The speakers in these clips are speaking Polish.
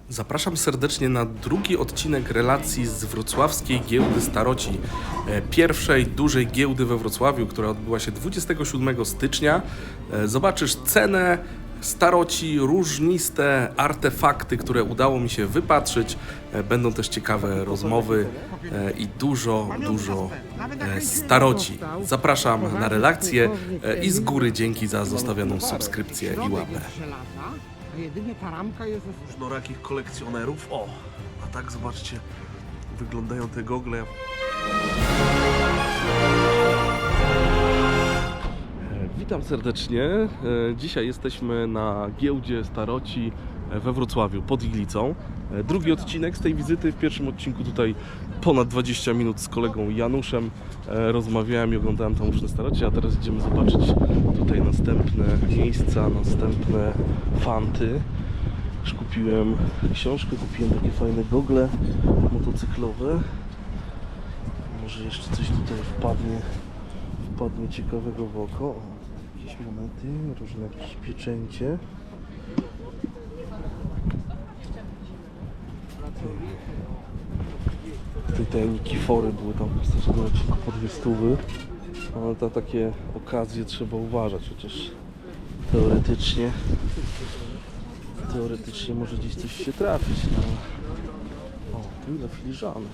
Zapraszam serdecznie na drugi odcinek relacji z wrocławskiej giełdy staroci. Pierwszej dużej giełdy we Wrocławiu, która odbyła się 27 stycznia. Zobaczysz cenę staroci, różniste artefakty, które udało mi się wypatrzyć. Będą też ciekawe rozmowy i dużo staroci. Zapraszam na relację i z góry dzięki za zostawioną subskrypcję i łapę. A jedynie ta ramka jest ze Różnorakich kolekcjonerów. O, a tak zobaczcie, wyglądają te gogle. Witam serdecznie. Dzisiaj jesteśmy na giełdzie staroci we Wrocławiu pod Iglicą. Drugi odcinek z tej wizyty. W pierwszym odcinku tutaj ponad 20 minut z kolegą Januszem rozmawiałem i oglądałem tam różne starocie, a teraz idziemy zobaczyć tutaj następne miejsca, następne fanty. Już kupiłem książkę, kupiłem takie fajne gogle motocyklowe. Może jeszcze coś tutaj wpadnie ciekawego w oko. O, jakieś monety, różne jakieś pieczęcie. Tutaj te Nikifory były tam w starszego odcinku po 2 stówy. Ale na takie okazje trzeba uważać, chociaż teoretycznie może gdzieś coś się trafić. No. O, tu ile filiżanek.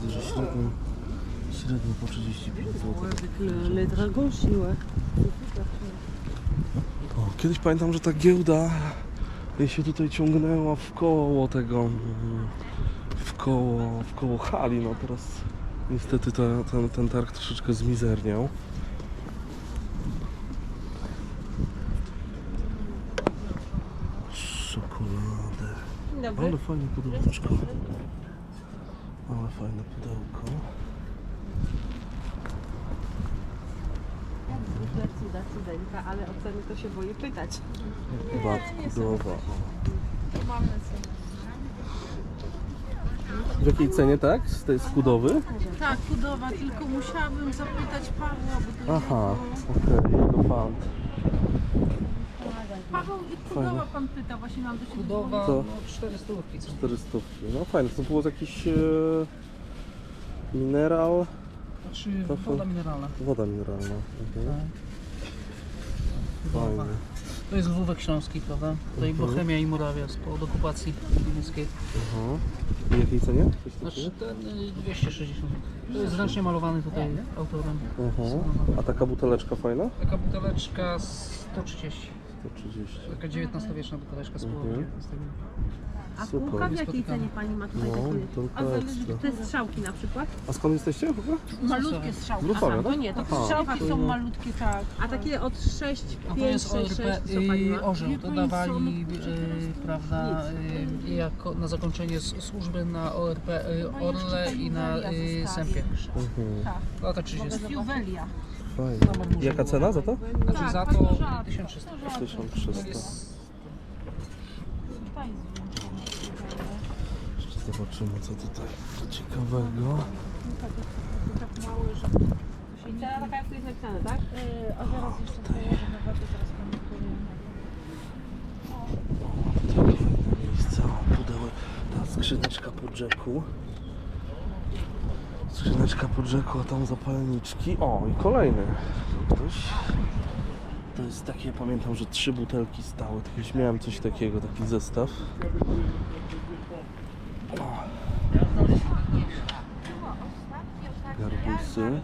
Widzę, że średnio po 35 zł. Les dragons chinois. O, kiedyś pamiętam, że ta giełda się tutaj ciągnęła w koło tego, w koło hali. No teraz niestety ten targ troszeczkę zmizerniał. Czekoladę. Ale fajne pudełeczko. Ale fajne pudełko. Cudeńka, ale o ceny to się boję pytać. Batkudowa. W jakiej cenie, tak? Z tej skudowy? Tak, kudowa, tylko musiałabym zapytać Pawła, bo to Aha, okej, jego fant. Paweł i kudowa pan pyta, właśnie mam do siebie budowa, To- 400 łódki. 400. No fajne, to było jakiś mineral, Znaczy To- woda mineralna. woda mineralna. Mhm. Budowa. Fajnie. To jest Lwówek Śląski, prawda? Tutaj Bohemia i Morawia od okupacji niemieckiej. Aha. I w jakiej cenie? Coś Znaczy takiego? ten 260. To jest ręcznie malowany tutaj autorem. Aha. A taka buteleczka fajna? Taka buteleczka 130. 130. Taka XIX-wieczna buteleczka z połowy Mhm. XIX. A Super. półka w jakiej cenie pani ma tutaj No, takie? butelka A zależy, ekstra. te strzałki na przykład? A skąd jesteście w ogóle? malutkie strzałki. Z Wrocławia, Aha, tak? to nie, to Aha. strzałki są No. malutkie, tak. A takie od 6, A to 5, jest 6, 6, ORP co pani ma? Orzeł. Nie, To to dawali, jest prawda, jako na zakończenie służby na ORP Orle i na Sępie. Mhm. Tak, Lata to 30. jest juwelia. Fajnie. Jaka cena za to? Znaczy Tak, za to to żart. 1300. 1300. Jeszcze zobaczymy, co tutaj ciekawego. I cena taka jak tu jest napisane, tak? A zaraz jeszcze położę na wodę, zaraz pani powiem. Takie fajne miejsca. O, pudełek. Ta skrzyneczka po jacku. Skrzyneczka po jacku, a tam zapalniczki. O, i kolejny. Ktoś. To jest takie, pamiętam, że 3 butelki stały. Kiedyś miałem coś takiego, taki zestaw. O. Garbusy.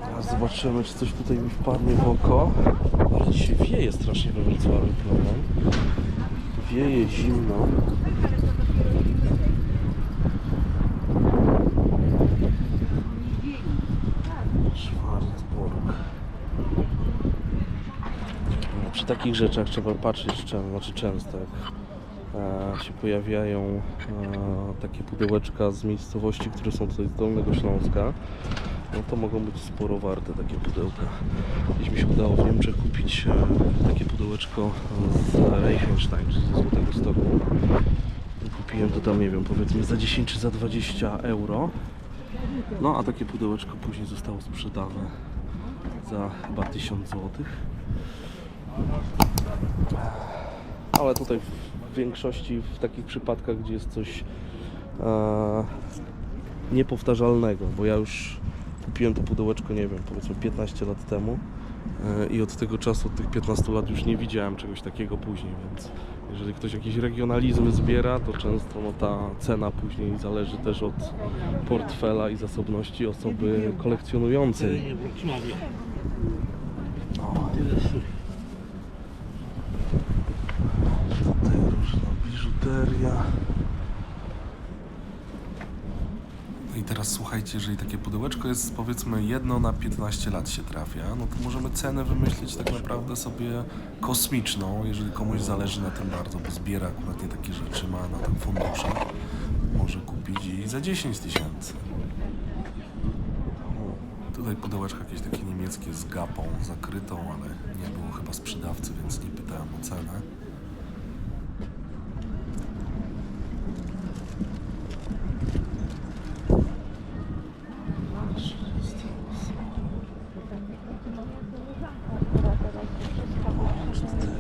Teraz zobaczymy, czy coś tutaj mi wpadnie w oko. Ale dzisiaj wieje strasznie we Wrocławiu, prawda? Wieje zimno. Schwarzburg. Przy takich rzeczach trzeba patrzeć, często jak się pojawiają takie pudełeczka z miejscowości, które są tutaj z Dolnego Śląska, no to mogą być sporo warte takie pudełka. Kiedyś mi się udało w Niemczech kupić takie pudełeczko z Reichenstein, czyli ze Złotego Stoku. Kupiłem to tam, nie wiem, powiedzmy za 10 czy za 20 euro. No a takie pudełeczko później zostało sprzedane za chyba 1000 zł. Ale tutaj w większości w takich przypadkach, gdzie jest coś niepowtarzalnego, bo ja już kupiłem to pudełeczko, nie wiem, powiedzmy 15 lat temu i od tego czasu, od tych 15 lat już nie widziałem czegoś takiego później, więc jeżeli ktoś jakieś regionalizmy zbiera, to często no, ta cena później zależy też od portfela i zasobności osoby kolekcjonującej. Tutaj różna biżuteria. No i teraz słuchajcie, jeżeli takie pudełeczko jest powiedzmy 1 na 15 lat się trafia, no to możemy cenę wymyślić tak naprawdę sobie kosmiczną, jeżeli komuś zależy na tym bardzo, bo zbiera akurat nie takie rzeczy, ma na tym fundusze, może kupić i za 10 000. Tutaj pudełeczko jakieś takie niemieckie z gapą zakrytą, ale nie było chyba sprzedawcy, więc nie pytałem o cenę.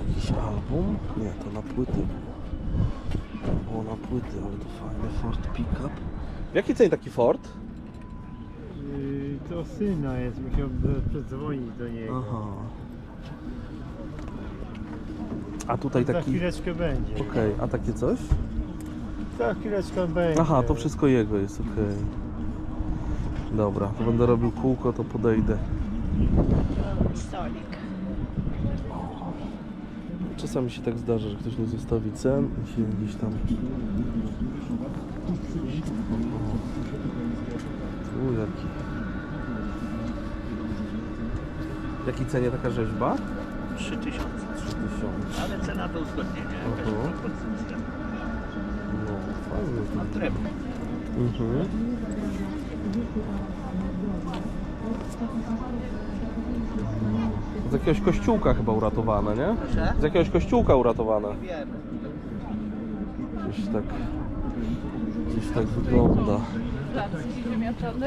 Jakiś album? Nie, to na płyty było. To było na płyty, ale to fajny Ford Pickup. W jakiej cenie taki Ford? To syna jest, musiał przedzwonić do niego. Aha. A tutaj Za taki... chwileczkę będzie. Okej, a takie coś? Za chwileczkę będzie. Aha, to wszystko jego jest, okej. Dobra, to będę robił kółko, to podejdę. Czasami się tak zdarza, że ktoś nie zostawi cen i się gdzieś tam... Tu jaki... W jakiej cenie taka rzeźba? 3000. 3000. Ale cena do uzgodnienia. Jakaś Aha. propozycja. No, fajnie. Mam drewno. Mhm. Z jakiegoś kościółka chyba uratowane, nie? Proszę? Z jakiegoś kościółka uratowane. Wiem. Gdzieś tak wygląda.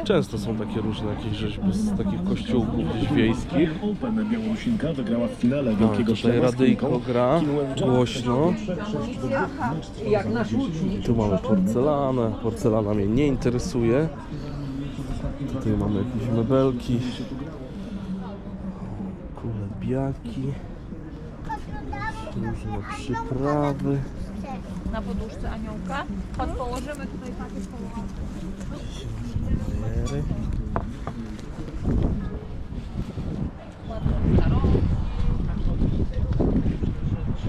Często są takie różne jakieś rzeźby z takich kościółków gdzieś wiejskich. Open Białorusinka wygrała w finale No, Wielkiego tutaj Szlema z radyjko Trójką. gra głośno. Jak nasz łucznik. Tu mamy porcelanę. Porcelana mnie nie interesuje. Tutaj mamy jakieś mebelki. Kulebiaki. Różne przyprawy. Na poduszce aniołka. Chodź, położymy tutaj pakiet położony. Bajery.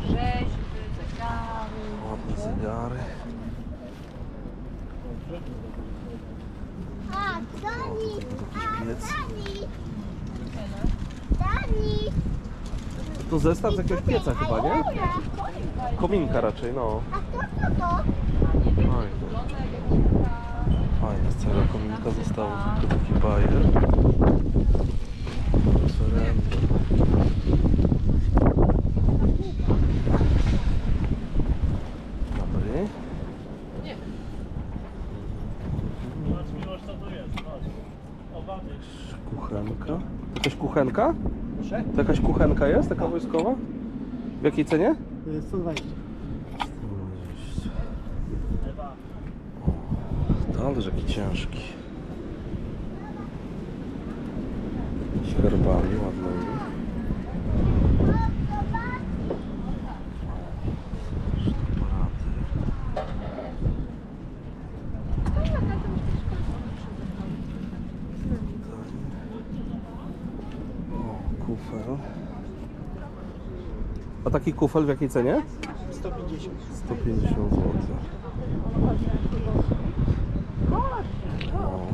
Rzeźby, zegary. Ładne zegary. Piec. To zestaw z jakiegoś pieca chyba, nie? Kominka raczej, no. Fajnie. Fajnie, z całego kominka zostało tylko taki bajer. Serendy. Dobry. Kuchenka. To jakaś kuchenka? Proszę? To jakaś kuchenka jest, taka wojskowa? W jakiej cenie? 120. Talerz jaki ciężki. Z herbami ładnymi. O, kufel. A taki kufel w jakiej cenie? 150. 150 zł.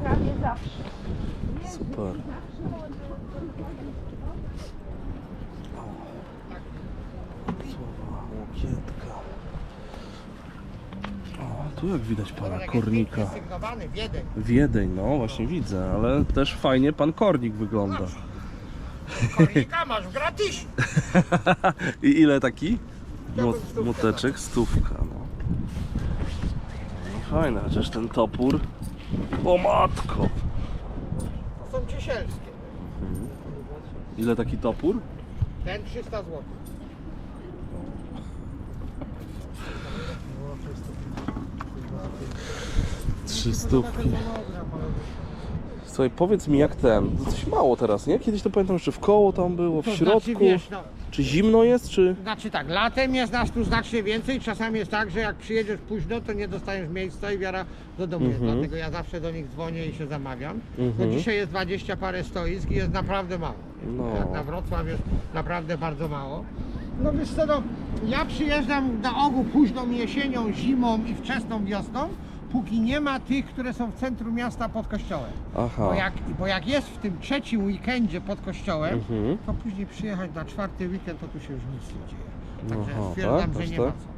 Prawie zawsze. Super. Słowa, łokietka. O, tu jak widać pana Kornika. Sygnowany Wiedeń. Wiedeń, no właśnie widzę, ale też fajnie pan Kornik wygląda. Kornika masz w gratis. I ile taki? Młoteczek, 100, no. Fajne, chociaż ten topór O matko! To są ciesielskie. Ile taki topór? Ten 300 zł. Trzy stówki. Słuchaj, powiedz mi jak ten, to coś mało teraz, nie? Kiedyś to pamiętam, jeszcze w koło tam było, w To środku. znaczy, wiesz, no, Czy zimno jest, czy... znaczy tak, latem jest nas tu znacznie więcej, czasami jest tak, że jak przyjedziesz późno, to nie dostaniesz miejsca i wiara do domu jest, dlatego ja zawsze do nich dzwonię i się zamawiam. No dzisiaj jest 20 parę stoisk i jest naprawdę mało. No. Jak na Wrocław jest naprawdę bardzo mało. No wiesz co, no, ja przyjeżdżam na ogół późną jesienią, zimą i wczesną wiosną, póki nie ma tych, które są w centrum miasta pod kościołem. Aha. Bo jak jest w tym trzecim weekendzie pod kościołem, to później przyjechać na czwarty weekend, to tu się już nic nie dzieje. Także Aha, stwierdzam, tak? że Aż nie tak? ma co.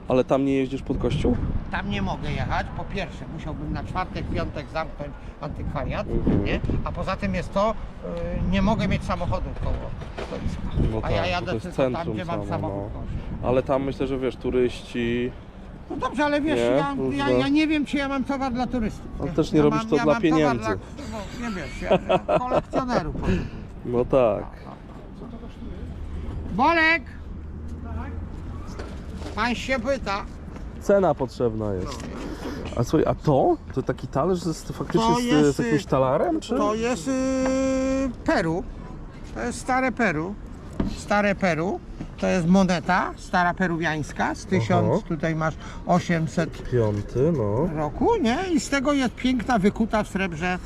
Ale tam nie jeździsz pod kościół? Tam nie mogę jechać. Po pierwsze, musiałbym na czwartek, piątek zamknąć antykwariat, nie? A poza tym jest to, nie mogę mieć samochodu koło stoiska. No A ja tak, bo jadę to jest tylko tam, centrum gdzie mam samo, samochód. no. Ale tam myślę, że wiesz, turyści... No dobrze, ale wiesz, Nie? ja nie wiem, czy ja mam towar dla turystów. Ale nie? też nie Ja robisz mam- to ja dla mam towar pieniędzy. no, nie wiesz, ja kolekcjonerów. No tak. Bolek! Pan się pyta. Cena potrzebna jest. A słuchaj, a to? To taki talerz faktycznie To z jest, jakimś talarem, czy? To jest Peru. To jest stare Peru. Stare Peru. To jest moneta stara peruwiańska z 1000, tutaj masz 800 Piąty, no. roku, nie? I z tego jest piękna, wykuta w srebrze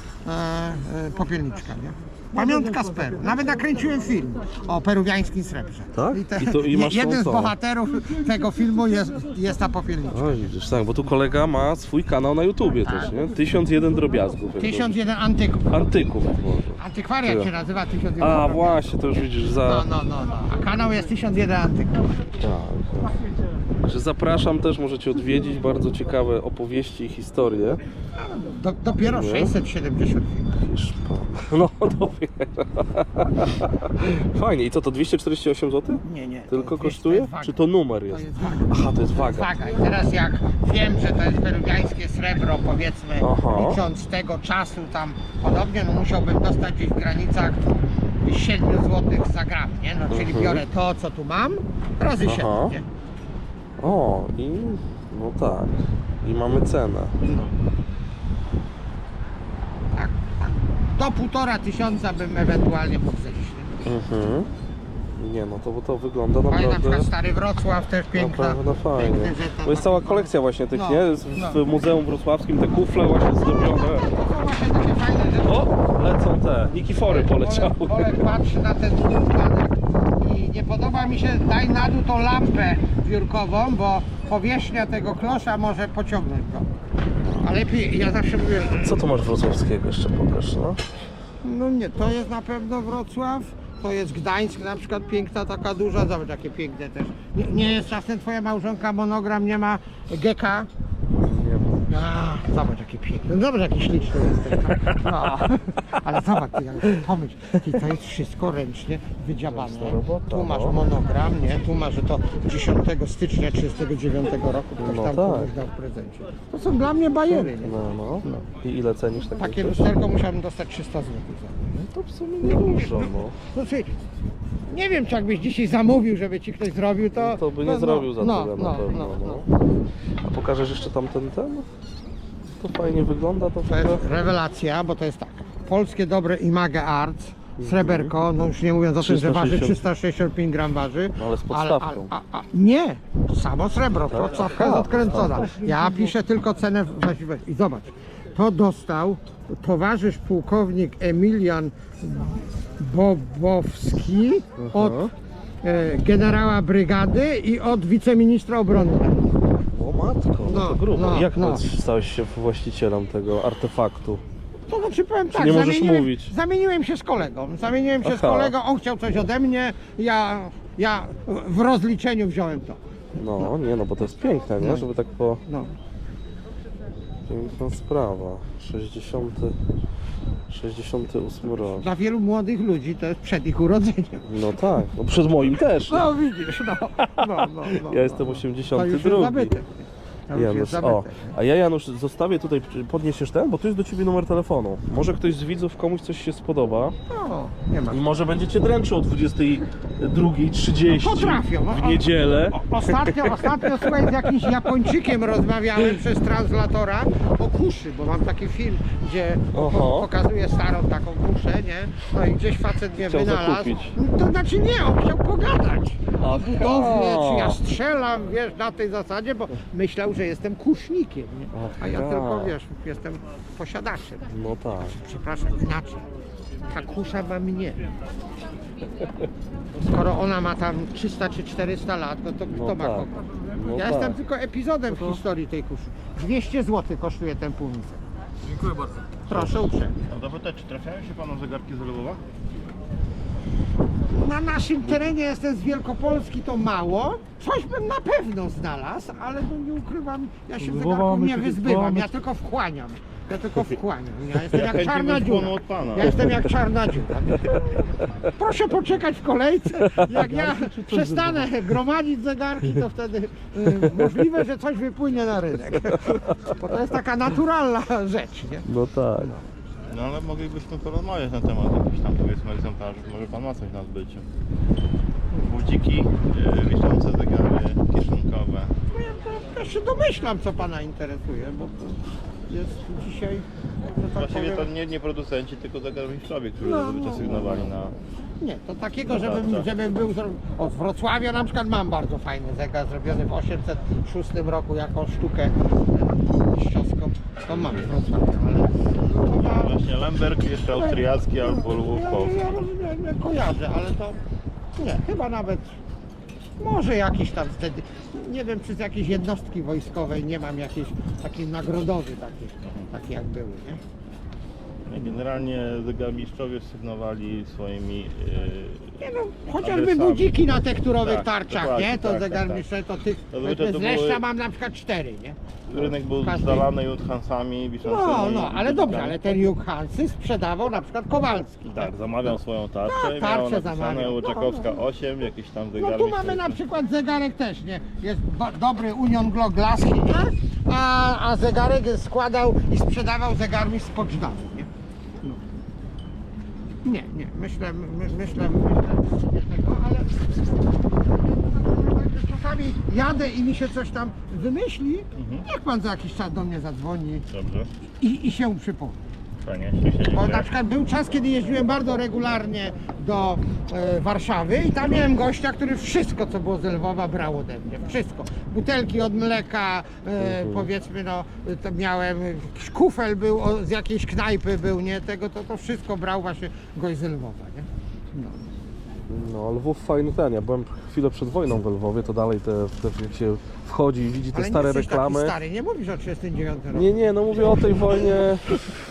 popielniczka, nie? Pamiątka z Peru. Nawet nakręciłem film o peruwiańskim srebrze. Tak? I masz tą jeden z tą. bohaterów tego filmu jest ta popielniczka. O, widzisz, tak, bo tu kolega ma swój kanał na YouTubie też, nie? 1001 drobiazgów. jak 1001 antyków. dobrze. Antyków może. Antykwariat Tyle. się nazywa 1001. A właśnie, to już widzisz za... No. A kanał jest 1001 antyków. Tak. Także zapraszam też, możecie odwiedzić bardzo ciekawe opowieści i historie. Dopiero 670 filmów. Wiesz pan. No dopiero. Fajnie, i co to 248 zł? Nie. Tylko to jest kosztuje? waga. Czy to numer To jest? jest waga. Aha, to jest waga. Waga. I teraz jak wiem, że to jest peruwiańskie srebro, powiedzmy, Aha. licząc tego czasu tam podobnie, no musiałbym dostać gdzieś w granicach 7 zł za gram, nie? No czyli biorę to, co tu mam, razy 7, Aha. nie? O, i no tak. I mamy cenę. Tak. Do 1500 bym ewentualnie mógł zejść. nie? Mhm. Nie no, to bo to wygląda Ale na naprawdę... przykład Stary Wrocław też piękna. Naprawdę fajnie. piękny, że tam- Bo jest cała kolekcja właśnie tych, No, nie? Jest w Muzeum Wrocławskim te kufle właśnie zdobione. To są właśnie takie fajne rzeczy. O, lecą te Nikifory poleciały. Bolek patrzy na ten ukłanek i nie podoba mi się, daj na dół tą lampę biurkową, bo powierzchnia tego klosza może pociągnąć go. A lepiej, ja zawsze mówię, Co tu masz wrocławskiego jeszcze pokaż, no? no nie, to jest na pewno Wrocław, to jest Gdańsk na przykład, piękna taka duża, zobacz jakie piękne też. Nie jest czasem twoja małżonka monogram, nie ma GK? Nie wiem. Zobacz jakie piękne, zobacz jaki śliczny jest ten. No. Ale zobacz, ty, ale pomyśl, to jest wszystko ręcznie wydziabane. robota, Tu masz no. monogram, nie? Tu masz, że to 10 stycznia 1939 roku ktoś No tam tak. komuś dał w prezencie. To są dla mnie bajery, nie? No. I ile cenisz takie Takie coś? lusterko musiałbym dostać 300 zł za nie. No to w sumie nie dużo, no. Znaczy, nie wiem, czy jakbyś dzisiaj zamówił, żeby ci ktoś zrobił, to... To by nie zrobił za tyle na pewno, no. A pokażesz jeszcze tamten? To fajnie wygląda, to To jest rewelacja, bo to jest tak. Polskie dobre Image Arts, sreberko, no już nie mówiąc o tym, że waży 365 gram waży. No ale z podstawką. Nie, samo srebro, Tak? podstawka jest Aha, odkręcona. Ja piszę tylko cenę właściwą. I zobacz, to dostał towarzysz pułkownik Emilian Bobowski od generała brygady i od wiceministra obrony. O matko, no to grubo. no, Jak no. stałeś się właścicielem tego artefaktu? To znaczy powiem tak, nie możesz mówić? Zamieniłem się z kolegą. Zamieniłem się z Aha. kolegą, on chciał coś ode mnie, ja w rozliczeniu wziąłem to. No, nie no, bo to jest piękne, nie? No. Żeby tak po... No. Piękna sprawa. 68 rok. Dla wielu młodych ludzi to jest przed ich urodzeniem. No tak, no przed moim też. No widzisz, no. Ja jestem To już jest 82. zabytek. To już jest Janusz, zabytek. o. A ja, Janusz, zostawię tutaj, podniesiesz ten, bo tu jest do ciebie numer telefonu. Może ktoś z widzów, komuś coś się spodoba O, nie ma. i może będziecie dręczył o 22:30 Potrafią. w niedzielę. Ostatnio słuchaj, z jakimś Japończykiem rozmawiałem przez translatora o kuszy, bo mam taki film, gdzie Oho. pokazuje starą taką kuszę, nie? No i gdzieś facet mnie Chciał wynalazł. zakupić. To znaczy nie, on chciał pogadać. O budownie, czy ja Aha. strzelam, wiesz, na tej zasadzie, bo myślał, że jestem kusznikiem, nie? A ja Aha. tylko, wiesz, jestem posiadaczem. No tak. Przepraszam, inaczej. Ta kusza ma mnie. Skoro ona ma tam 300 czy 400 lat, no to kto ma tak. kogo? No Ja tak. jestem tylko epizodem w historii tej kuszy. 200 zł kosztuje ten półmisek. Dziękuję bardzo. Proszę uprzejmie. No dopytać, czy trafiają się panu zegarki z Lwowa? Na naszym terenie jestem z Wielkopolski, to mało. Coś bym na pewno znalazł, ale no nie ukrywam, ja się zegarków nie wyzbywam, ja tylko wchłaniam. Ja jestem jak czarna dziura. od pana. Ja jestem jak czarna dziura. Proszę poczekać w kolejce. Jak ja przestanę gromadzić zegarki, to wtedy możliwe, że coś wypłynie na rynek. Bo to jest taka naturalna rzecz, nie? No tak. No ale moglibyśmy porozmawiać na temat jakichś tam powiedzmy egzemplarzy. Może pan ma coś na zbyciu. Budziki, wiszące zegary, kieszonkowe. No ja się domyślam, co pana interesuje, bo to jest dzisiaj, że tak Właściwie powiem, to nie producenci, tylko zegarmistrzowie, którzy No, zazwyczaj sygnowali na... nie, to takiego, No tak, tak. żebym był... Od Wrocławia na przykład mam bardzo fajny zegar zrobiony w 806 roku jako sztukę mistrzowską. To mam w Wrocławiu, ale... Właśnie Lemberg, jeszcze austriacki albo Lwów polski. Ja rozumiem, nie kojarzę, ale to... Nie, chyba nawet... Może jakiś tam wtedy... Nie wiem, czy z jakiejś jednostki wojskowej nie mam jakiejś takiej nagrodowy taki jak były, nie? Generalnie zegarmistrzowie sygnowali swoimi... Nie no, chociażby adresami. budziki na tekturowych Tak, tarczach, dokładnie, nie? To tak, zegarmistrze to tych, Zazwyczaj z to Leszcza były- mam na przykład 4, nie? Rynek był Każdy- zalany Junthansami, wiszącymi... No, ale dobrze, ale ten Juchansy sprzedawał na przykład Kowalski. Tak, zamawiał swoją tarczę, Tak, miał tarczę napisane zamawiał. Łuczakowska 8, jakiś tam No zegarek. tu mamy na przykład zegarek też, nie? Jest dobry Union Glock Glaski, nie? A zegarek składał i sprzedawał zegarmistrz z Poczdamу, nie? No. Nie, myślę, ale czasami jadę i mi się coś tam wymyśli, niech pan za jakiś czas do mnie zadzwoni Dobrze, i się przypomni. fajnie, ślicznie Bo na dziękuję. przykład był czas, kiedy jeździłem bardzo regularnie do Warszawy i tam miałem gościa, który wszystko, co było z Lwowa, brał ode mnie. Wszystko. Butelki od mleka, powiedzmy, no, to miałem, kufel był, z jakiejś knajpy był, nie? To wszystko brał właśnie gość z Lwowa, nie? No. No, Lwów fajny ten. Ja byłem chwilę przed wojną w Lwowie, to dalej jak się wchodzi i widzi te Ale nie stare jesteś reklamy. taki stary, nie mówisz o 39 roku. Nie, no mówię o tej wojnie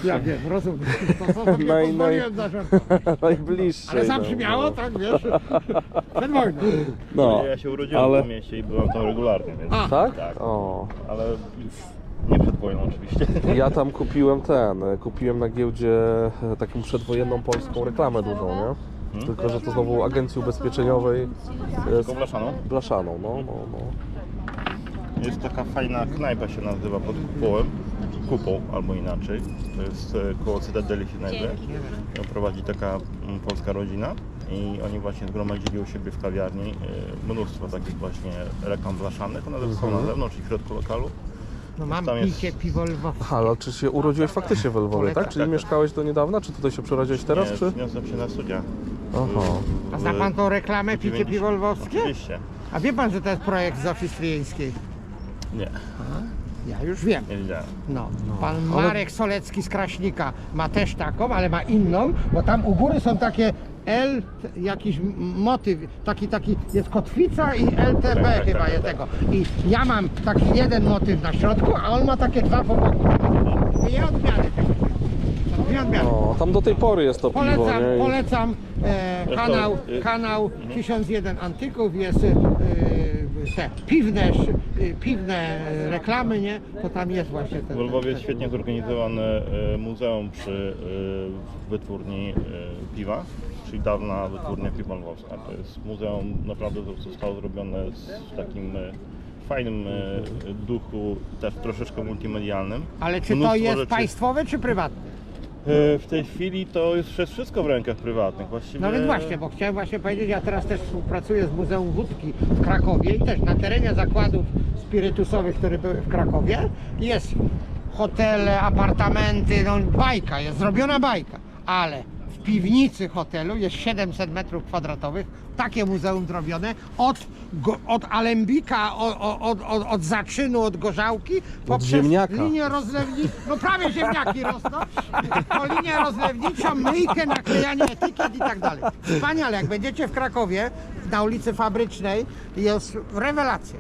Ja wiem, rozumiem. To sobie pozwoliłem zażartować. najbliższej. Ale no, zabrzmiało, no. tak, wiesz, przed wojną. No, Ja się urodziłem ale- w tym mieście i byłem tam regularnie, więc... A. tak? Tak. O. Ale nie przed wojną oczywiście. Ja tam kupiłem na giełdzie taką przedwojenną polską reklamę dużą, nie? Tylko, że to znowu agencji ubezpieczeniowej Tylko blaszaną. blaszaną, no. Jest taka fajna knajpa, się nazywa pod kupą albo inaczej. To jest koło Cytadeli się znajduje. Ją prowadzi taka polska rodzina i oni właśnie zgromadzili u siebie w kawiarni mnóstwo takich właśnie reklam blaszanych. One są na zewnątrz i w środku lokalu. No mam Tam jest- picie, piwo lwowskie. Aha, ale czy się urodziłeś faktycznie w Lwowie, tak? Czyli tak. mieszkałeś do niedawna, czy tutaj się przerodziłeś teraz, Nie, czy? Zniosłem się na studia. Aha. A zna pan tą reklamę picie, 90. piwo lwowskie? Oczywiście. A wie pan, że to jest projekt Zofii Stryjeńskiej? Nie, Ja już wiem. nie widziałem. No. Pan Marek Solecki z Kraśnika ma też taką, ale ma inną, bo tam u góry są takie jakiś motyw, taki jest kotwica i LTB Tak, chyba tak, jest tak. tego. I ja mam taki jeden motyw na środku, a on ma takie dwa po boku. Dwie odmiany tego. Są dwie odmiany. O, tam do tej pory jest to piwo, nie? Polecam kanał 1001 Antyków, jest te piwne reklamy, nie? To tam jest właśnie ten. W Lwowie jest świetnie zorganizowane muzeum przy wytwórni piwa, czyli dawna wytwórnia piwa lwowska. To jest muzeum, naprawdę to zostało zrobione z takim fajnym duchu, też troszeczkę multimedialnym. Ale czy to Mnóstwo jest rzeczy. państwowe czy prywatne? W tej chwili to jest wszystko w rękach prywatnych. Właściwie... No więc właśnie, bo chciałem właśnie powiedzieć, ja teraz też współpracuję z Muzeum Wódki w Krakowie i też na terenie zakładów spirytusowych, które były w Krakowie, jest hotele, apartamenty, no bajka, jest zrobiona bajka, ale w piwnicy hotelu jest 700 metrów kwadratowych, takie muzeum zrobione od alembika, od zaczynu, od gorzałki, poprzez ziemniaka. linię rozlewniczą, no prawie ziemniaki rosną, po linię rozlewniczą, myjkę, naklejanie etykiet i tak dalej. Wspaniale, jak będziecie w Krakowie, na ulicy Fabrycznej, jest rewelacja.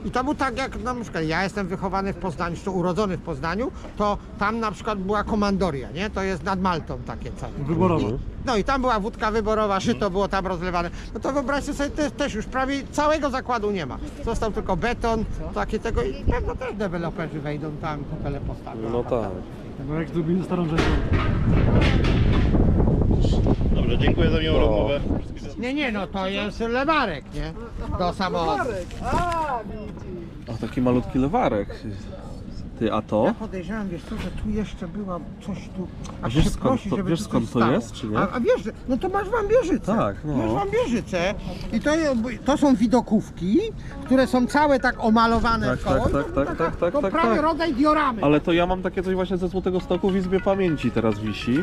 I to był tak jak na przykład ja jestem wychowany w Poznaniu, czy urodzony w Poznaniu, to tam na przykład była komandoria, nie? To jest nad Maltą takie całe. Wyborowe. No i tam była wódka wyborowa, żyto było tam rozlewane. No to wyobraźcie sobie, też już prawie całego zakładu nie ma. Został tylko beton, takie tego i pewno też deweloperzy wejdą tam, hotele postawią. No tak. No jak zrobili starą rzeczą. Dobrze, dziękuję za miłą rozmowę. Nie, no to jest lewarek, nie? Do samochodu. A taki malutki lewarek. Ty, a to? Ja podejrzewam, wiesz co, że tu jeszcze była coś tu... A wiesz się prosi, żeby wiesz tu coś skąd to stało. jest, czy nie? A wiesz, no to masz Wambierzycę. Tak, no. Masz Wambierzycę i to są widokówki, które są całe tak omalowane Tak, w koło. tak, To tak, prawie tak. rodzaj dioramy. Ale to ja mam takie coś właśnie ze Złotego Stoku w Izbie Pamięci teraz wisi.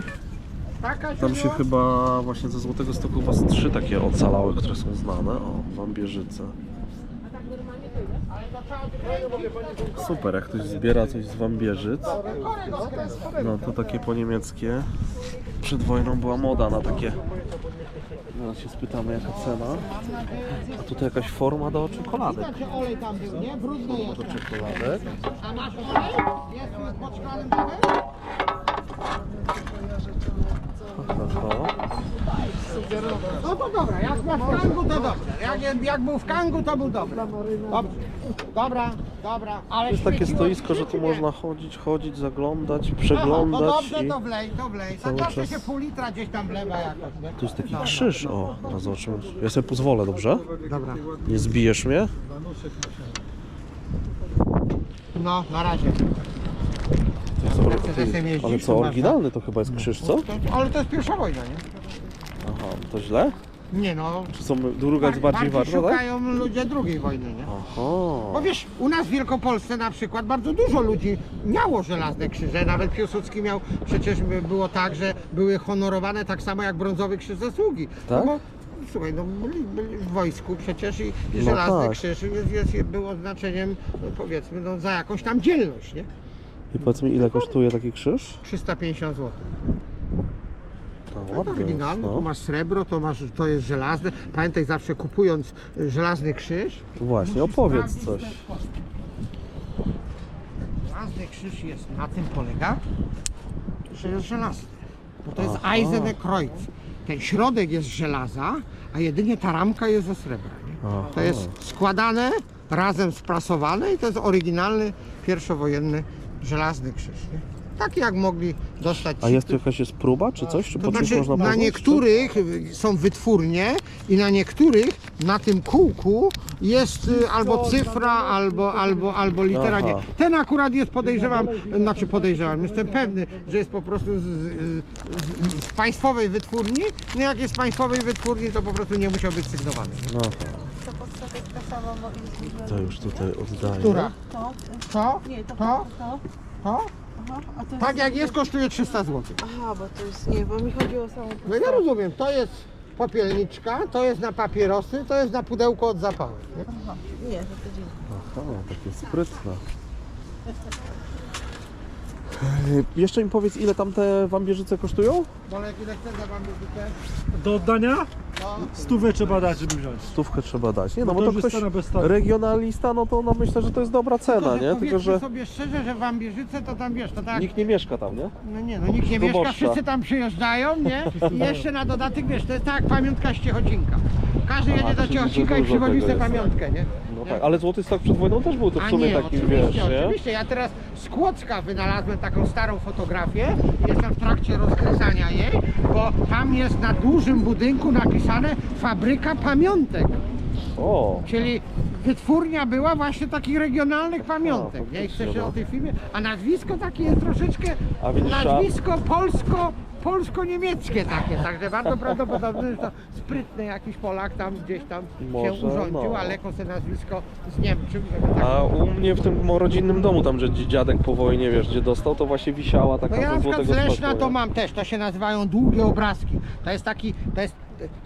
Taka Tam się chyba właśnie ze Złotego Stoku was 3 takie ocalałe, które są znane. O, Wambierzyce. Super, jak ktoś zbiera coś z Wambierzyc, no to takie po niemieckie. Przed wojną była moda na takie. Zaraz się spytamy, jaka cena. A tutaj jakaś forma do czekolady. Czy olej tam był, nie? Brudny jest. Do czekoladek. A masz olej? Jest tu pod szklanym dachem? No to dobra, jak masz w Kangu, to dobrze. Jak był w Kangu, to był dobry. Dobrze. Dobra. Ale Jest takie świeciło stoisko, że tu świeci, można chodzić, zaglądać, Aha, przeglądać to dobrze, i... to wlej. cały Tak zawsze czas- się pół litra gdzieś tam wlewa jakoś, nie? Tu jest taki krzyż, o, teraz zobaczymy. Ja sobie pozwolę, dobrze? Dobra. Nie zbijesz mnie? No, na razie. Mercedesem jeździsz, Ale to co, masz- oryginalny to chyba jest krzyż, co? Ale to jest pierwsza wojna, nie? Aha, to źle? Nie no. Czy są, druga jest bardziej ważna, tak? szukają ludzie drugiej wojny, nie? Aha. Bo wiesz, u nas w Wielkopolsce na przykład bardzo dużo ludzi miało żelazne krzyże, nawet Piłsudski miał, przecież było tak, że były honorowane tak samo jak brązowy krzyż zasługi. Tak? No bo, słuchaj, no byli w wojsku przecież i No żelazny tak. krzyż było oznaczeniem, no powiedzmy, no za jakąś tam dzielność, nie? I powiedz mi, ile kosztuje taki krzyż? 350 zł. No, To ładny jest, oryginalny, tu no. masz srebro, to jest żelazne. Pamiętaj, zawsze kupując żelazny krzyż, Właśnie, opowiedz coś. żelazny krzyż jest, na tym polega, że jest żelazny. Bo to jest Aha. Eiserne Kreuz. Ten środek jest z żelaza, a jedynie ta ramka jest ze srebra. Nie? Aha. To jest składane, razem sprasowane i to jest oryginalny, pierwszowojenny żelazny krzyż. Nie? Taki jak mogli dostać. A jest tu jakaś jest próba, czy coś? Czy To po czymś znaczy, można na poznać, niektórych są wytwórnie i na niektórych na tym kółku jest albo cyfra, albo litera Aha. nie. Ten akurat jest podejrzewam, jestem pewny, że jest po prostu z państwowej wytwórni. No jak jest z państwowej wytwórni, to po prostu nie musiał być sygnowany. No, to już tutaj oddaję. Która? To? Nie, to. To? To? Aha, a to Tak jak jest, kosztuje 300 zł. Aha, bo to jest, nie, bo mi chodziło o samą No ja rozumiem, to jest popielniczka, to jest na papierosy, to jest na pudełko od zapałek. Nie? Nie, to dziękuję. Aha, takie sprytne. Jeszcze mi powiedz, ile tam te wambierzyce kosztują? Bolek, ile chce za wam wizytę? Do oddania? 100 trzeba dać, żeby wziąć. Stówkę trzeba dać. Nie, no No bo to to już ktoś jest cena bez tacy. regionalista, no to no myślę, że to jest dobra cena, nie? Tylko, że sobie szczerze, że w Wambierzyce to tam wiesz, to tak, nikt nie mieszka tam, nie? no nie, no nikt nie do mieszka, Boższa. wszyscy tam przyjeżdżają, nie? I jeszcze na dodatek, wiesz, to jest tak jak pamiątka z Ciechocinka. Każdy jedzie do czyli Ciechocinka i dużo przychodzi tego sobie jest. pamiątkę, nie? No tak, ale Złoty Stok przed wojną też był to w A sumie nie, takim, oczywiście, wiesz, nie? oczywiście. Ja teraz z Kłodzka wynalazłem taką starą fotografię i jestem w trakcie rozkręcania jej, bo tam jest na dużym budynku napisane fabryka pamiątek. O, Czyli wytwórnia była właśnie takich regionalnych pamiątek, A, nie? I chce się no. o tej firmie, a nazwisko takie jest troszeczkę, A widzisz, nazwisko polsko-niemieckie takie, także bardzo prawdopodobne, że to sprytny jakiś Polak tam gdzieś tam Może, się urządził, no. ale jako sobie nazwisko z Niemczech, żeby tak... A u mnie w tym rodzinnym domu, tam gdzie dziadek po wojnie, wiesz, gdzie dostał, to właśnie wisiała taka No ja ze na przykład z Złotego Leszna Stoku, to nie? mam też, to się nazywają długie obrazki. To jest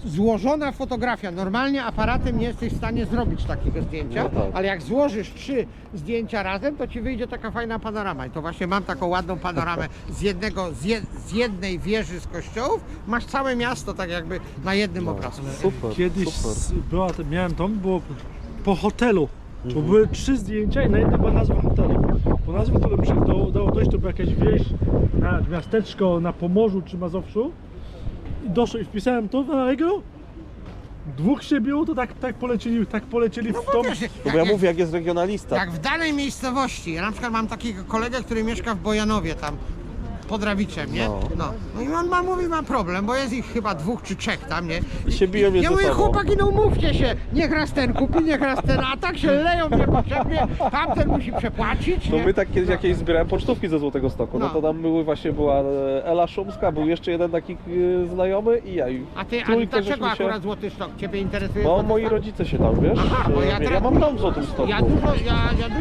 złożona fotografia. Normalnie aparatem nie jesteś w stanie zrobić takiego zdjęcia, No tak. ale jak złożysz 3 zdjęcia razem, to ci wyjdzie taka fajna panorama. I to właśnie mam taką ładną panoramę z jednej wieży z kościołów. Masz całe miasto tak jakby na jednym obrazku. Super, Kiedyś super. miałem dom, było po hotelu. Bo były 3 zdjęcia i na jednym była nazwa hotelu. Po nazwie, które mi się dało dojść, to była jakaś wieś, miasteczko na Pomorzu czy Mazowszu. I doszło i wpisałem to na Allegro. 2 się biło, to tak polecieli w tą. Wiesz, No bo ja mówię, jak jest regionalista. jak w danej miejscowości, ja na przykład mam takiego kolegę, który mieszka w Bojanowie tam pod Rawiczem, nie? No i on ma problem, bo jest ich chyba 2 czy 3 tam, nie? I się biją Ja między mówię, sobą. chłopaki, no umówcie się, niech raz ten kupi, niech raz ten, a tak się leją niepotrzebnie, tamten musi przepłacić, To nie? my tak kiedyś jakieś zbierałem pocztówki ze Złotego Stoku, no No. to tam była Ela Szumska, był jeszcze jeden taki znajomy i ja. I A ty, trójkę dlaczego żeśmy się... akurat Złoty Stok? Ciebie interesuje? No Złoty moi Stok? rodzice się tam, wiesz? Aha, bo ja teraz- mam dom w Złotym Stoku. Ja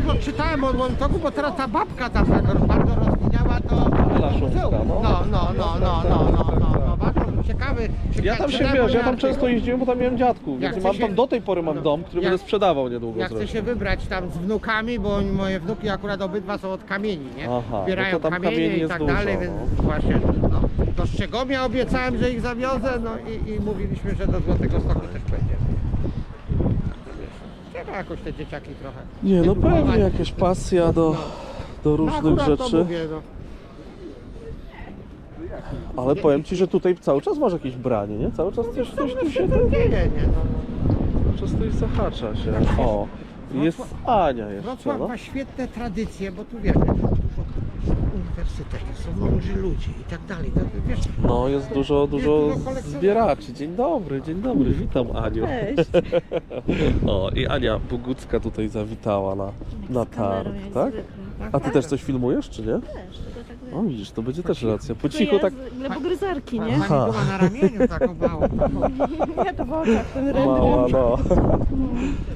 dużo czytałem o Złotym Stoku, bo teraz ta babka tam tak bardzo rozwinęła to... Ela Szumska, no. No, bardzo ciekawy. Ja tam się, wiesz, ja tam często jeździłem, bo tam miałem dziadków, Jak więc chce mam tam się- do tej pory mam dom, który jak- będę sprzedawał niedługo Ja chcę zresztą. się wybrać tam z wnukami, bo moje wnuki akurat obydwa są od kamieni, nie? Aha, Zbierają no to tam kamienie kamieni i jest tak dużo, dalej, więc no. właśnie no, do Szczegomia obiecałem, że ich zawiozę, no i mówiliśmy, że do Złotego Stoku też będziemy. Trzeba jakoś te dzieciaki trochę. Nie, no edukować. pewnie jakaś pasja do No różnych akurat to rzeczy. mówię, no. Ale powiem ci, że tutaj cały czas masz jakieś branie, nie? Cały czas coś tu się... dzieje, nie? No. Cały czas coś zahacza się. O, jest Ania jeszcze, Wrocław no. ma świetne tradycje, bo tu wiesz, dużo uniwersytetów, są mądrzy ludzie i tak dalej. To, wiesz, No, jest dużo dużo kolekcjonerów. zbieraczy. Dzień dobry, witam Aniu. Cześć. O, i Ania Bogucka tutaj zawitała na targ, tak? A ty też coś filmujesz, czy nie? Też, tylko tak O, widzisz, to będzie też racja. Po cichu tak Glebogryzarki, nie? Pani tu ma na ramieniu taką małą. Ja to w oczach, ten render. mała, no.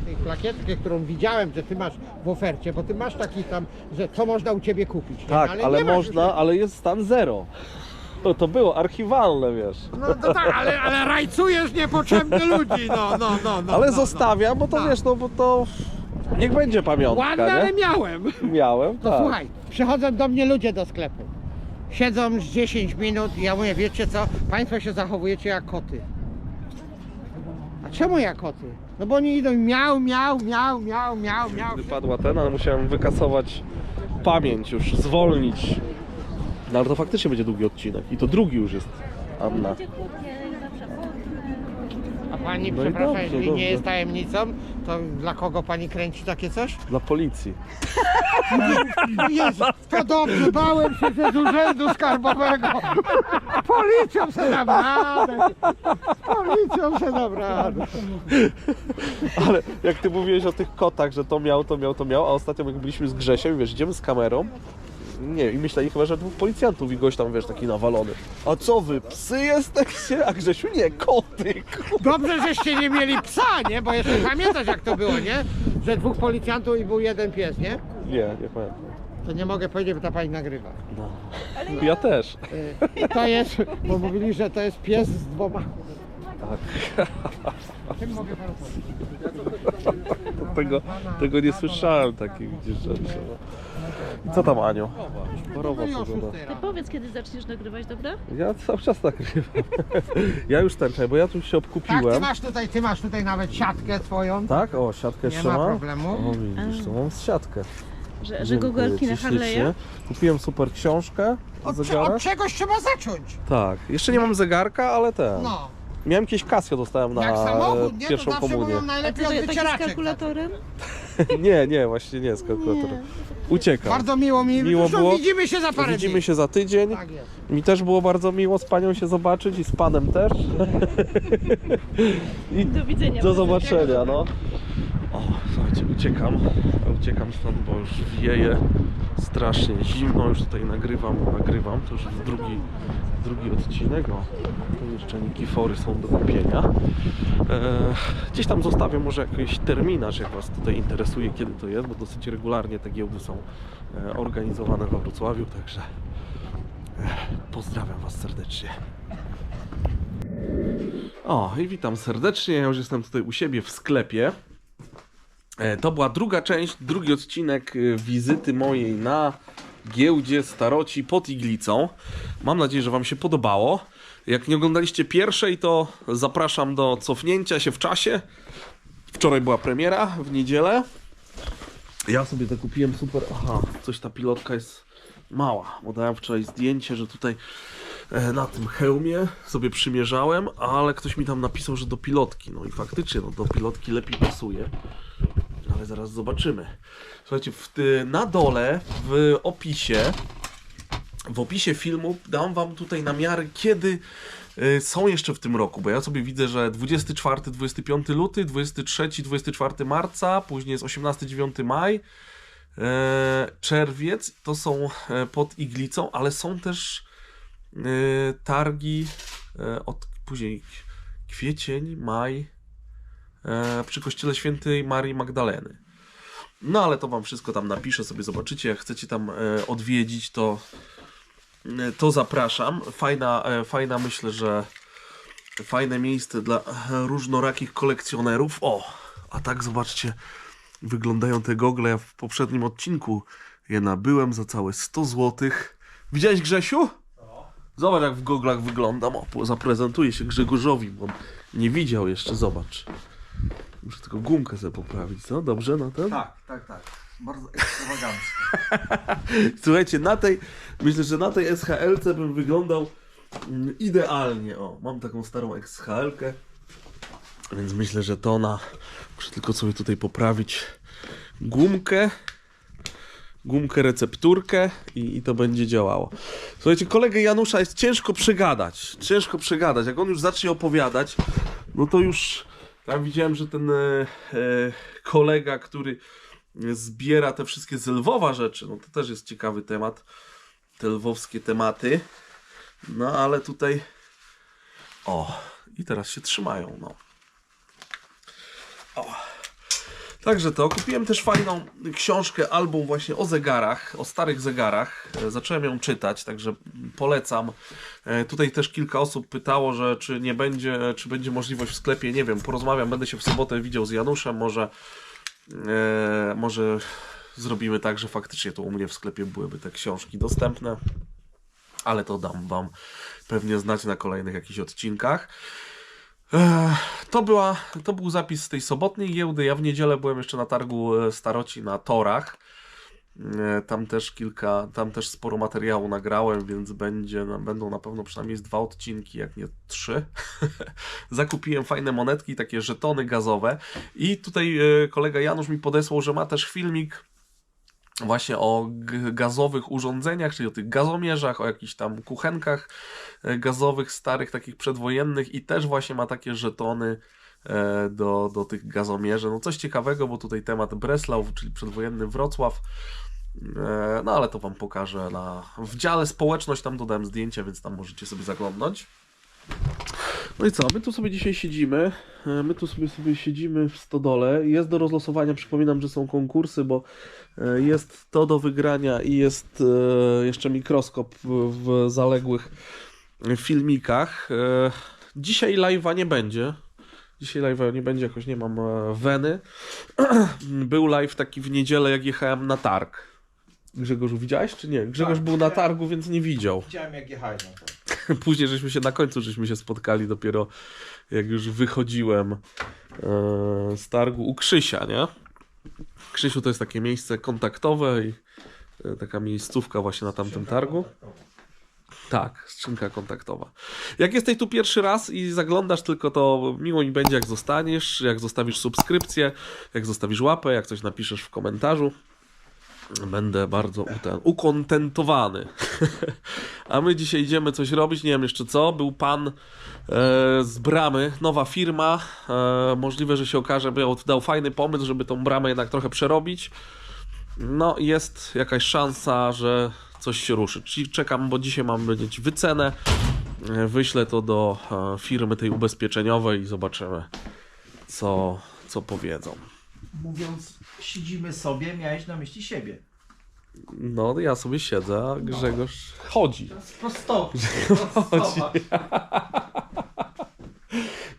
Tej plakietkę, którą widziałem, że ty masz w ofercie, bo ty masz taki tam, że co można u ciebie kupić. Nie? Tak, ale nie masz można, już- ale jest stan zero. To było archiwalne, wiesz. No to tak, ale rajcujesz niepotrzebnych ludzi, no. Ale zostawiam, bo to No. wiesz, no bo to... Niech będzie pamiątka, Ładne, ale nie? miałem. Miałem, To tak. słuchaj, przychodzą do mnie ludzie do sklepu. Siedzą z 10 minut i ja mówię, wiecie co, państwo się zachowujecie jak koty. A czemu jak koty? No bo oni idą miał. Wypadła ten, ale musiałem wykasować pamięć już, zwolnić. No ale to faktycznie będzie długi odcinek i to drugi już jest, Anna. A pani, No i przepraszam, dobrze, jeżeli dobrze. nie jest tajemnicą, to dla kogo pani kręci takie coś? Dla policji. Jezu, to dobrze, bałem się, że z urzędu skarbowego. Policją se dam radę. Policją se dam radę. Ale jak ty mówiłeś o tych kotach, że to miał, a ostatnio jak byliśmy z Grzesiem, wiesz, idziemy z kamerą, nie, i myśleli chyba, że 2 policjantów i gość tam, wiesz, taki nawalony. A co wy, psy jesteście? A Grzesiu, nie, koty, Dobrze, żeście nie mieli psa, nie? Bo jeszcze pamiętasz jak to było, nie? Że 2 policjantów i był 1 pies, nie? Nie pamiętam. To nie mogę powiedzieć, bo ta pani nagrywa. Ja też. To jest, bo mówili, że to jest pies z 2. Tak. Czym mogę panu powiedzieć? Tego nie słyszałem, takich widzisz rzeczy. No. Co tam, Aniu? Parowa No i o pogoda. 6 Ty rano. powiedz, kiedy zaczniesz nagrywać, dobra? Ja cały czas nagrywam. Ja już tęczę, bo ja tu się Tak, obkupiłem. ty masz tutaj nawet siatkę swoją. Tak? O, siatkę Nie jeszcze ma ma. problemu. O, widzisz, to mam siatkę. Że Dziękuję gogelki na ci Harley'a? ślicznie. Kupiłem super książkę, Od zegarek. czegoś trzeba zacząć. Tak, jeszcze nie mam zegarka, ale ten. No. Miałem jakieś Casio, dostałem na Jak samochód, nie? To pierwszą zawsze komunię. mówią najlepiej od Taki z wycieraczek. kalkulatorem? Nie, właśnie nie z kalkulatorem. Uciekam. Bardzo miło mi. Miło Zresztą było. widzimy się za parę Widzimy dni. się za tydzień. Tak jest. Mi też było bardzo miło z panią się zobaczyć i z panem też. I Do widzenia. do zobaczenia, no. O, słuchajcie, uciekam stąd, bo już wieje strasznie zimno, już tutaj nagrywam, to już jest drugi odcinek, o, tu jeszcze nikifory są do kupienia. Gdzieś tam zostawię może jakiś terminarz, jak Was tutaj interesuje, kiedy to jest, bo dosyć regularnie te giełdy są organizowane we Wrocławiu, także pozdrawiam Was serdecznie. O, i witam serdecznie, ja już jestem tutaj u siebie w sklepie. To była druga część, drugi odcinek wizyty mojej na giełdzie Staroci pod Iglicą. Mam nadzieję, że Wam się podobało. Jak nie oglądaliście pierwszej, to zapraszam do cofnięcia się w czasie. Wczoraj była premiera, w niedzielę. Ja sobie zakupiłem super... Aha, coś ta pilotka jest mała, bo dałem wczoraj zdjęcie, że tutaj na tym hełmie sobie przymierzałem, ale ktoś mi tam napisał, że do pilotki. No i faktycznie, no do pilotki lepiej pasuje. Ale zaraz zobaczymy. Słuchajcie, na dole w opisie filmu dam Wam tutaj namiary, kiedy są jeszcze w tym roku, bo ja sobie widzę, że 24-25 luty, 23-24 marca, później jest 18-9 maj, czerwiec, to są pod Iglicą, ale są też targi później kwiecień, maj, przy kościele świętej Marii Magdaleny. No ale to Wam wszystko tam napiszę, sobie zobaczycie, jak chcecie tam odwiedzić, to zapraszam. Fajna, myślę, że fajne miejsce dla różnorakich kolekcjonerów. O, a tak zobaczcie, wyglądają te gogle. Ja w poprzednim odcinku je nabyłem za całe 100 zł. Widziałeś, Grzesiu? Zobacz, jak w goglach wyglądam. O, zaprezentuję się Grzegorzowi, bo on nie widział jeszcze, zobacz. Muszę tylko gumkę sobie poprawić, co? Dobrze na ten? Tak. Bardzo ekstrawagancko. Słuchajcie, myślę, że na tej SHL-ce bym wyglądał idealnie. O, mam taką starą SHL-kę, więc myślę, że to muszę tylko sobie tutaj poprawić gumkę, recepturkę i to będzie działało. Słuchajcie, kolegę Janusza jest ciężko przegadać. Jak on już zacznie opowiadać, no to już... Tam widziałem, że ten kolega, który zbiera te wszystkie z Lwowa rzeczy, no to też jest ciekawy temat, te lwowskie tematy, no ale tutaj i teraz się trzymają, no. Także to, kupiłem też fajną książkę, album właśnie o zegarach, o starych zegarach. Zacząłem ją czytać, także polecam. Tutaj też kilka osób pytało, że czy będzie możliwość w sklepie, nie wiem, porozmawiam, będę się w sobotę widział z Januszem, może zrobimy tak, że faktycznie to u mnie w sklepie byłyby te książki dostępne, ale to dam Wam pewnie znać na kolejnych jakichś odcinkach. To był zapis z tej sobotniej giełdy. Ja w niedzielę byłem jeszcze na targu Staroci na torach. Tam też sporo materiału nagrałem, więc będą na pewno przynajmniej 2 odcinki, jak nie 3. Zakupiłem fajne monetki, takie żetony gazowe i tutaj kolega Janusz mi podesłał, że ma też filmik właśnie o gazowych urządzeniach, czyli o tych gazomierzach, o jakichś tam kuchenkach gazowych, starych, takich przedwojennych i też właśnie ma takie żetony do tych gazomierzy. No coś ciekawego, bo tutaj temat Breslau, czyli przedwojenny Wrocław. No ale to Wam pokażę w dziale społeczność, tam dodałem zdjęcia, więc tam możecie sobie zaglądnąć. No i co, my tu sobie dzisiaj siedzimy, w stodole, jest do rozlosowania, przypominam, że są konkursy, bo jest to do wygrania i jest jeszcze mikroskop w zaległych filmikach. Dzisiaj live'a nie będzie, jakoś nie mam weny. Był live taki w niedzielę, jak jechałem na targ. Grzegorzu, widziałeś czy nie? Grzegorz był na targu, więc nie widział. Widziałem, jak jechałem na to. Później na końcu żeśmy się spotkali dopiero jak już wychodziłem z targu u Krzysia, nie? Krzysiu to jest takie miejsce kontaktowe i taka miejscówka właśnie na tamtym targu. Tak, skrzynka kontaktowa. Jak jesteś tu pierwszy raz i zaglądasz tylko, to miło mi będzie, jak zostaniesz, jak zostawisz subskrypcję, jak zostawisz łapę, jak coś napiszesz w komentarzu. Będę bardzo ukontentowany. A my dzisiaj idziemy coś robić, nie wiem jeszcze co. Był pan z Bramy, nowa firma. Możliwe, że się okaże, by dał fajny pomysł, żeby tą bramę jednak trochę przerobić. No jest jakaś szansa, że coś się ruszy. Czyli czekam, bo dzisiaj mam mieć wycenę. Wyślę to do firmy tej ubezpieczeniowej i zobaczymy, co powiedzą. Mówiąc, siedzimy sobie, miałeś na myśli siebie. No, ja sobie siedzę, a Grzegorz chodzi. Prostować.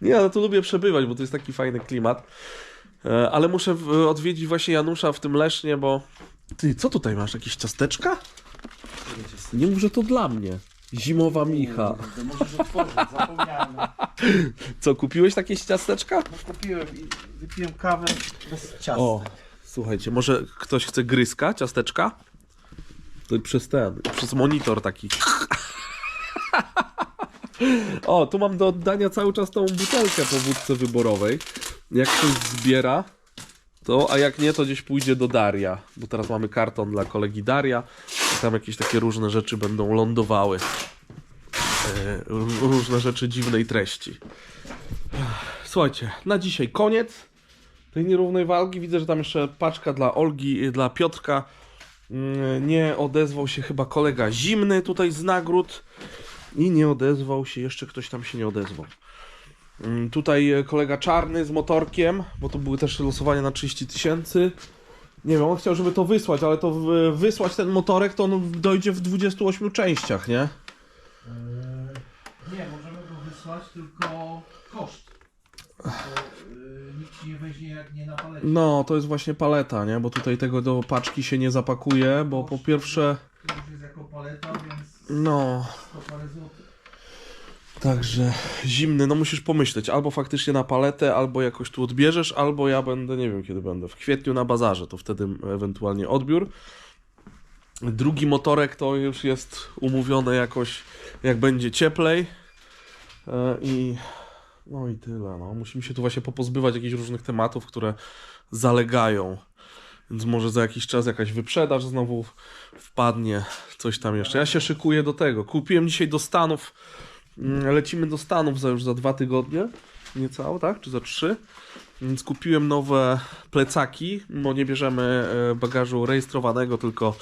Nie, no to lubię przebywać, bo to jest taki fajny klimat. Ale muszę odwiedzić właśnie Janusza w tym Lesznie, bo... Ty, co tutaj masz? Jakieś ciasteczka? Nie mów, że to dla mnie. Zimowa micha. Możesz otworzyć, zapomniałem. Co, kupiłeś takie ciasteczka? No, kupiłem i wypiłem kawę bez ciastek. O, słuchajcie, może ktoś chce gryzka, ciasteczka? To przez monitor taki. O, tu mam do oddania cały czas tą butelkę po wódce wyborowej. Jak ktoś zbiera, to, a jak nie, to gdzieś pójdzie do Daria, bo teraz mamy karton dla kolegi Daria i tam jakieś takie różne rzeczy będą lądowały. Różne rzeczy dziwnej treści. Słuchajcie, na dzisiaj koniec tej nierównej walki. Widzę, że tam jeszcze paczka dla Olgi, dla Piotrka. Nie odezwał się chyba kolega Zimny tutaj z nagród. I nie odezwał się, jeszcze ktoś tam się nie odezwał. Tutaj kolega Czarny z motorkiem, bo to były też losowania na 30 000. Nie wiem, on chciał, żeby to wysłać, ale to wysłać ten motorek, to on dojdzie w 28 częściach, nie? Nie, możemy go wysłać, tylko koszt. To, nikt ci nie weźmie jak nie na palecie. No, to jest właśnie paleta, nie? Bo tutaj tego do paczki się nie zapakuje, bo po pierwsze... To już jest jako paleta, więc No... 100 parę złotych. Także Zimny, no musisz pomyśleć, albo faktycznie na paletę, albo jakoś tu odbierzesz, albo ja będę, nie wiem kiedy będę, w kwietniu na bazarze, to wtedy ewentualnie odbiór. Drugi motorek to już jest umówione jakoś, jak będzie cieplej. No i tyle, no. Musimy się tu właśnie popozbywać jakichś różnych tematów, które zalegają. Więc może za jakiś czas jakaś wyprzedaż znowu wpadnie, coś tam jeszcze. Ja się szykuję do tego. Kupiłem dzisiaj do Stanów. Lecimy do Stanów już za 2 tygodnie, niecałe, tak? Czy za 3? Więc kupiłem nowe plecaki, bo nie bierzemy bagażu rejestrowanego, tylko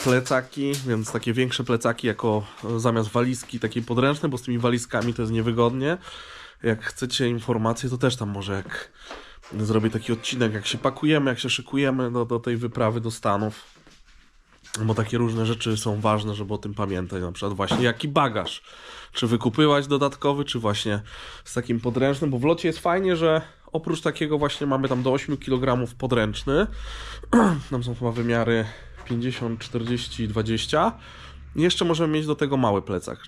plecaki, więc takie większe plecaki jako zamiast walizki takiej podręcznej, bo z tymi walizkami to jest niewygodnie. Jak chcecie informacje, to też tam może jak zrobię taki odcinek, jak się pakujemy, jak się szykujemy do tej wyprawy do Stanów. Bo takie różne rzeczy są ważne, żeby o tym pamiętać. Na przykład właśnie jaki bagaż. Czy wykupywać dodatkowy, czy właśnie z takim podręcznym. Bo w locie jest fajnie, że oprócz takiego właśnie mamy tam do 8 kg podręczny. Tam są chyba wymiary 50, 40, 20. I jeszcze możemy mieć do tego mały plecak.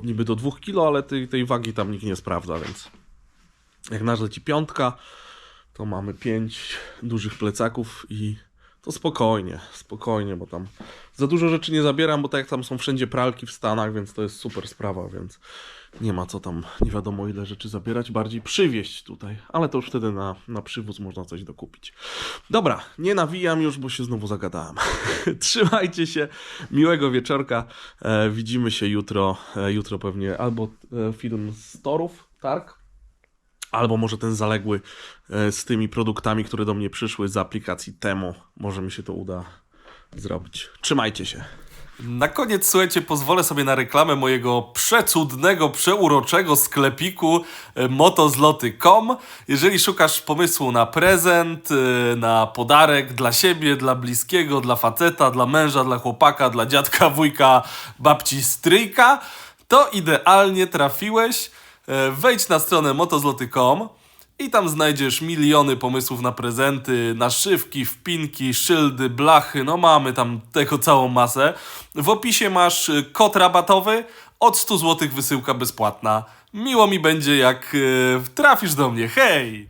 Niby do 2 kg, ale tej wagi tam nikt nie sprawdza, więc jak nas leci 5, to mamy 5 dużych plecaków i to spokojnie, bo tam za dużo rzeczy nie zabieram, bo tak jak tam są wszędzie pralki w Stanach, więc to jest super sprawa, więc nie ma co tam nie wiadomo ile rzeczy zabierać, bardziej przywieźć tutaj, ale to już wtedy na przywóz można coś dokupić. Dobra, nie nawijam już, bo się znowu zagadałem. Trzymajcie się, miłego wieczorka, widzimy się jutro pewnie albo film z torów, targ, albo może ten zaległy z tymi produktami, które do mnie przyszły z aplikacji Temu. Może mi się to uda zrobić. Trzymajcie się. Na koniec, słuchajcie, pozwolę sobie na reklamę mojego przecudnego, przeuroczego sklepiku motozloty.com. Jeżeli szukasz pomysłu na prezent, na podarek dla siebie, dla bliskiego, dla faceta, dla męża, dla chłopaka, dla dziadka, wujka, babci, stryjka, to idealnie trafiłeś. Wejdź na stronę motozloty.com i tam znajdziesz miliony pomysłów na prezenty, naszywki, wpinki, szyldy, blachy, no mamy tam tego całą masę. W opisie masz kod rabatowy, od 100 zł wysyłka bezpłatna. Miło mi będzie jak trafisz do mnie, hej!